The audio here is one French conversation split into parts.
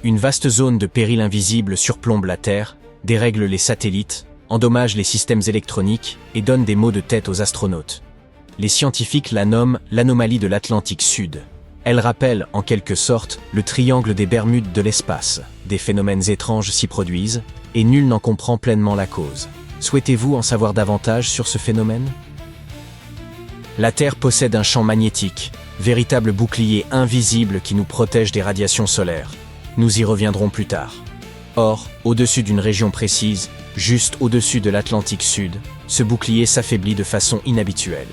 Une vaste zone de péril invisible surplombe la Terre, dérègle les satellites, endommage les systèmes électroniques et donne des maux de tête aux astronautes. Les scientifiques la nomment l'anomalie de l'Atlantique Sud. Elle rappelle, en quelque sorte, le triangle des Bermudes de l'espace. Des phénomènes étranges s'y produisent, et nul n'en comprend pleinement la cause. Souhaitez-vous en savoir davantage sur ce phénomène ? La Terre possède un champ magnétique, véritable bouclier invisible qui nous protège des radiations solaires. Nous y reviendrons plus tard. Or, au-dessus d'une région précise, juste au-dessus de l'Atlantique Sud, ce bouclier s'affaiblit de façon inhabituelle.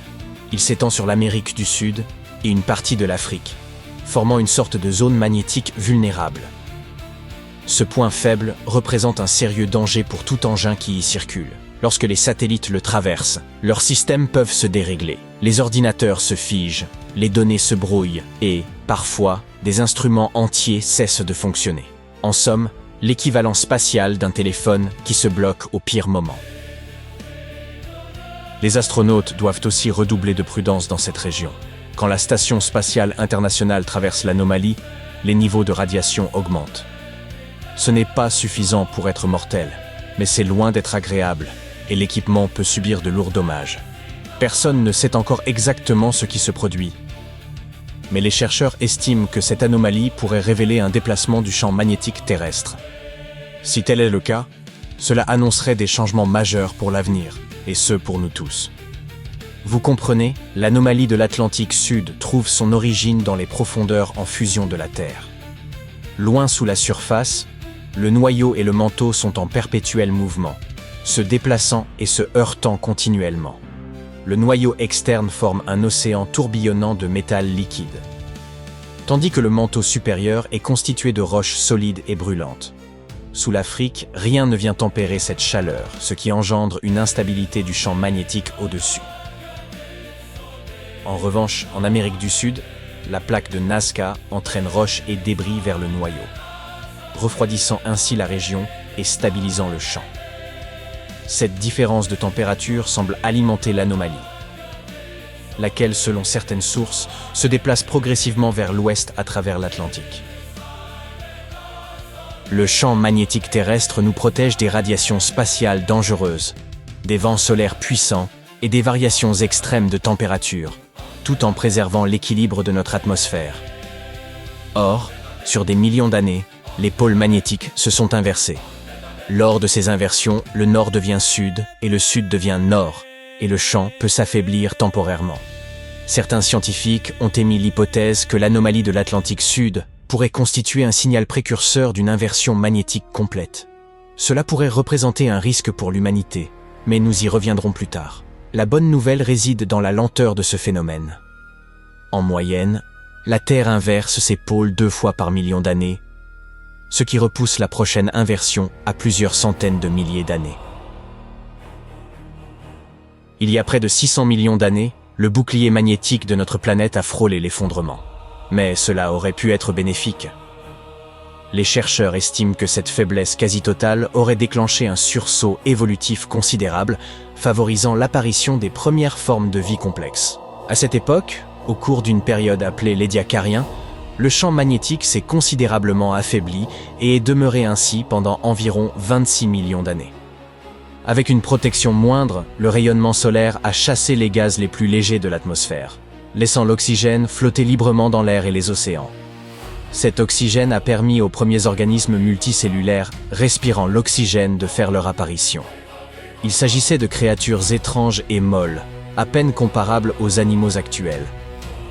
Il s'étend sur l'Amérique du Sud et une partie de l'Afrique, formant une sorte de zone magnétique vulnérable. Ce point faible représente un sérieux danger pour tout engin qui y circule. Lorsque les satellites le traversent, leurs systèmes peuvent se dérégler. Les ordinateurs se figent, les données se brouillent et, parfois, des instruments entiers cessent de fonctionner. En somme, l'équivalent spatial d'un téléphone qui se bloque au pire moment. Les astronautes doivent aussi redoubler de prudence dans cette région. Quand la Station spatiale internationale traverse l'anomalie, les niveaux de radiation augmentent. Ce n'est pas suffisant pour être mortel, mais c'est loin d'être agréable, et l'équipement peut subir de lourds dommages. Personne ne sait encore exactement ce qui se produit, mais les chercheurs estiment que cette anomalie pourrait révéler un déplacement du champ magnétique terrestre. Si tel est le cas, cela annoncerait des changements majeurs pour l'avenir, et ce pour nous tous. Vous comprenez, l'anomalie de l'Atlantique Sud trouve son origine dans les profondeurs en fusion de la Terre. Loin sous la surface, le noyau et le manteau sont en perpétuel mouvement, se déplaçant et se heurtant continuellement. Le noyau externe forme un océan tourbillonnant de métal liquide, tandis que le manteau supérieur est constitué de roches solides et brûlantes. Sous l'Afrique, rien ne vient tempérer cette chaleur, ce qui engendre une instabilité du champ magnétique au-dessus. En revanche, en Amérique du Sud, la plaque de Nazca entraîne roches et débris vers le noyau, refroidissant ainsi la région et stabilisant le champ. Cette différence de température semble alimenter l'anomalie, laquelle, selon certaines sources, se déplace progressivement vers l'ouest à travers l'Atlantique. Le champ magnétique terrestre nous protège des radiations spatiales dangereuses, des vents solaires puissants et des variations extrêmes de température, tout en préservant l'équilibre de notre atmosphère. Or, sur des millions d'années, les pôles magnétiques se sont inversés. Lors de ces inversions, le nord devient sud et le sud devient nord, et le champ peut s'affaiblir temporairement. Certains scientifiques ont émis l'hypothèse que l'anomalie de l'Atlantique Sud pourrait constituer un signal précurseur d'une inversion magnétique complète. Cela pourrait représenter un risque pour l'humanité, mais nous y reviendrons plus tard. La bonne nouvelle réside dans la lenteur de ce phénomène. En moyenne, la Terre inverse ses pôles 2 fois par million d'années, ce qui repousse la prochaine inversion à plusieurs centaines de milliers d'années. Il y a près de 600 millions d'années, le bouclier magnétique de notre planète a frôlé l'effondrement. Mais cela aurait pu être bénéfique. Les chercheurs estiment que cette faiblesse quasi-totale aurait déclenché un sursaut évolutif considérable, favorisant l'apparition des premières formes de vie complexes. À cette époque, au cours d'une période appelée l'Édiacarien, le champ magnétique s'est considérablement affaibli et est demeuré ainsi pendant environ 26 millions d'années. Avec une protection moindre, le rayonnement solaire a chassé les gaz les plus légers de l'atmosphère, laissant l'oxygène flotter librement dans l'air et les océans. Cet oxygène a permis aux premiers organismes multicellulaires respirant l'oxygène de faire leur apparition. Il s'agissait de créatures étranges et molles, à peine comparables aux animaux actuels.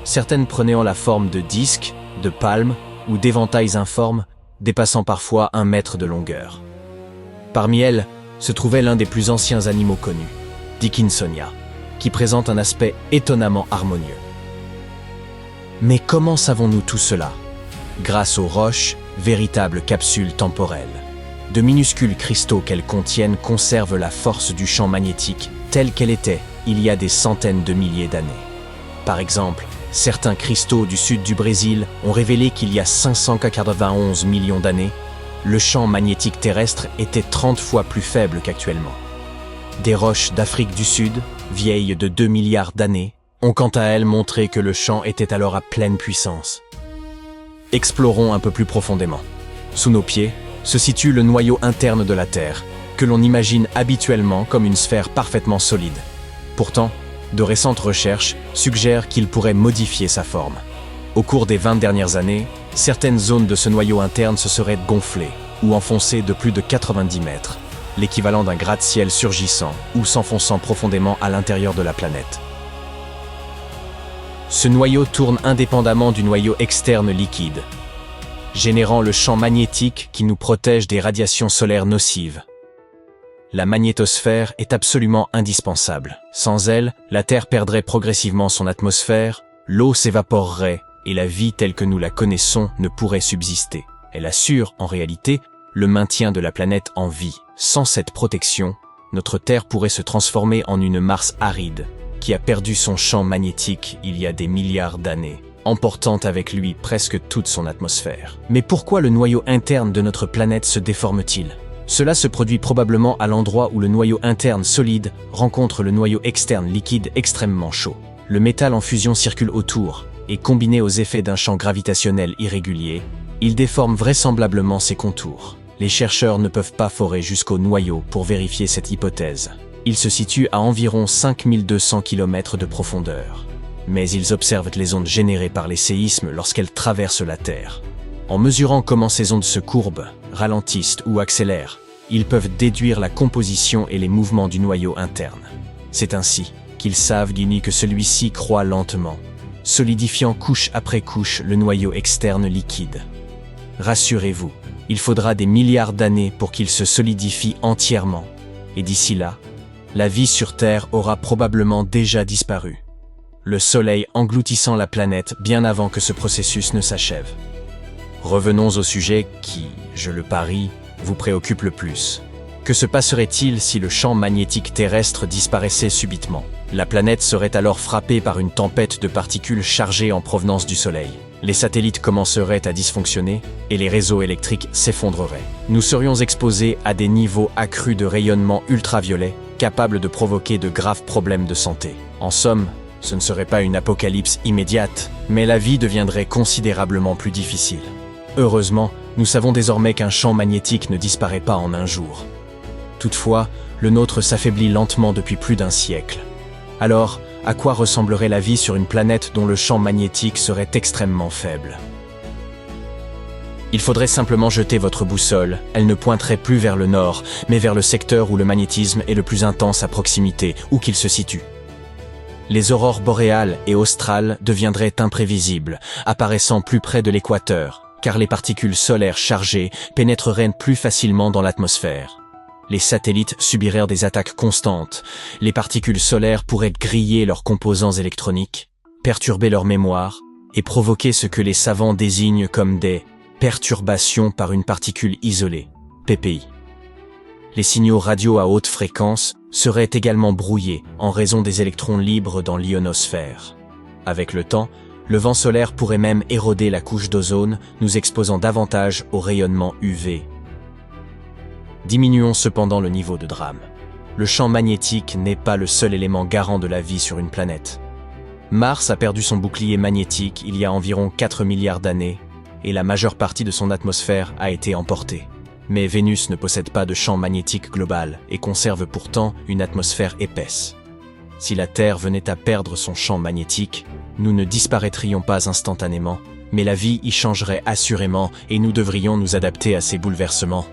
Certaines prenaient la forme de disques, de palmes ou d'éventails informes, dépassant parfois 1 mètre de longueur. Parmi elles se trouvait l'un des plus anciens animaux connus, Dickinsonia, qui présente un aspect étonnamment harmonieux. Mais comment savons-nous tout cela ? Grâce aux roches, véritables capsules temporelles. De minuscules cristaux qu'elles contiennent conservent la force du champ magnétique telle qu'elle était il y a des centaines de milliers d'années. Par exemple, certains cristaux du sud du Brésil ont révélé qu'il y a 591 millions d'années, le champ magnétique terrestre était 30 fois plus faible qu'actuellement. Des roches d'Afrique du Sud, vieilles de 2 milliards d'années, ont quant à elles montré que le champ était alors à pleine puissance. Explorons un peu plus profondément. Sous nos pieds se situe le noyau interne de la Terre, que l'on imagine habituellement comme une sphère parfaitement solide. Pourtant, de récentes recherches suggèrent qu'il pourrait modifier sa forme. Au cours des 20 dernières années, certaines zones de ce noyau interne se seraient gonflées ou enfoncées de plus de 90 mètres, l'équivalent d'un gratte-ciel surgissant ou s'enfonçant profondément à l'intérieur de la planète. Ce noyau tourne indépendamment du noyau externe liquide, générant le champ magnétique qui nous protège des radiations solaires nocives. La magnétosphère est absolument indispensable. Sans elle, la Terre perdrait progressivement son atmosphère, l'eau s'évaporerait et la vie telle que nous la connaissons ne pourrait subsister. Elle assure, en réalité, le maintien de la planète en vie. Sans cette protection, notre Terre pourrait se transformer en une Mars aride, qui a perdu son champ magnétique il y a des milliards d'années, emportant avec lui presque toute son atmosphère. Mais pourquoi le noyau interne de notre planète se déforme-t-il ? Cela se produit probablement à l'endroit où le noyau interne solide rencontre le noyau externe liquide extrêmement chaud. Le métal en fusion circule autour, et combiné aux effets d'un champ gravitationnel irrégulier, il déforme vraisemblablement ses contours. Les chercheurs ne peuvent pas forer jusqu'au noyau pour vérifier cette hypothèse. Il se situe à environ 5200 km de profondeur. Mais ils observent les ondes générées par les séismes lorsqu'elles traversent la Terre. En mesurant comment ces ondes se courbent, ralentissent ou accélèrent, ils peuvent déduire la composition et les mouvements du noyau interne. C'est ainsi qu'ils savent que celui-ci croît lentement, solidifiant couche après couche le noyau externe liquide. Rassurez-vous, il faudra des milliards d'années pour qu'il se solidifie entièrement, et d'ici là, la vie sur Terre aura probablement déjà disparu, le Soleil engloutissant la planète bien avant que ce processus ne s'achève. Revenons au sujet qui, je le parie, vous préoccupe le plus. Que se passerait-il si le champ magnétique terrestre disparaissait subitement ? La planète serait alors frappée par une tempête de particules chargées en provenance du Soleil. Les satellites commenceraient à dysfonctionner et les réseaux électriques s'effondreraient. Nous serions exposés à des niveaux accrus de rayonnement ultraviolet capables de provoquer de graves problèmes de santé. En somme, ce ne serait pas une apocalypse immédiate, mais la vie deviendrait considérablement plus difficile. Heureusement, nous savons désormais qu'un champ magnétique ne disparaît pas en un jour. Toutefois, le nôtre s'affaiblit lentement depuis plus d'un siècle. Alors, à quoi ressemblerait la vie sur une planète dont le champ magnétique serait extrêmement faible ? Il faudrait simplement jeter votre boussole, elle ne pointerait plus vers le nord, mais vers le secteur où le magnétisme est le plus intense à proximité, où qu'il se situe. Les aurores boréales et australes deviendraient imprévisibles, apparaissant plus près de l'équateur, car les particules solaires chargées pénétreraient plus facilement dans l'atmosphère. Les satellites subiraient des attaques constantes, les particules solaires pourraient griller leurs composants électroniques, perturber leur mémoire et provoquer ce que les savants désignent comme des perturbations par une particule isolée, PPI. Les signaux radio à haute fréquence seraient également brouillés en raison des électrons libres dans l'ionosphère. Avec le temps, le vent solaire pourrait même éroder la couche d'ozone, nous exposant davantage au rayonnement UV. Diminuons cependant le niveau de drame. Le champ magnétique n'est pas le seul élément garant de la vie sur une planète. Mars a perdu son bouclier magnétique il y a environ 4 milliards d'années, et la majeure partie de son atmosphère a été emportée. Mais Vénus ne possède pas de champ magnétique global et conserve pourtant une atmosphère épaisse. Si la Terre venait à perdre son champ magnétique, nous ne disparaîtrions pas instantanément, mais la vie y changerait assurément et nous devrions nous adapter à ces bouleversements.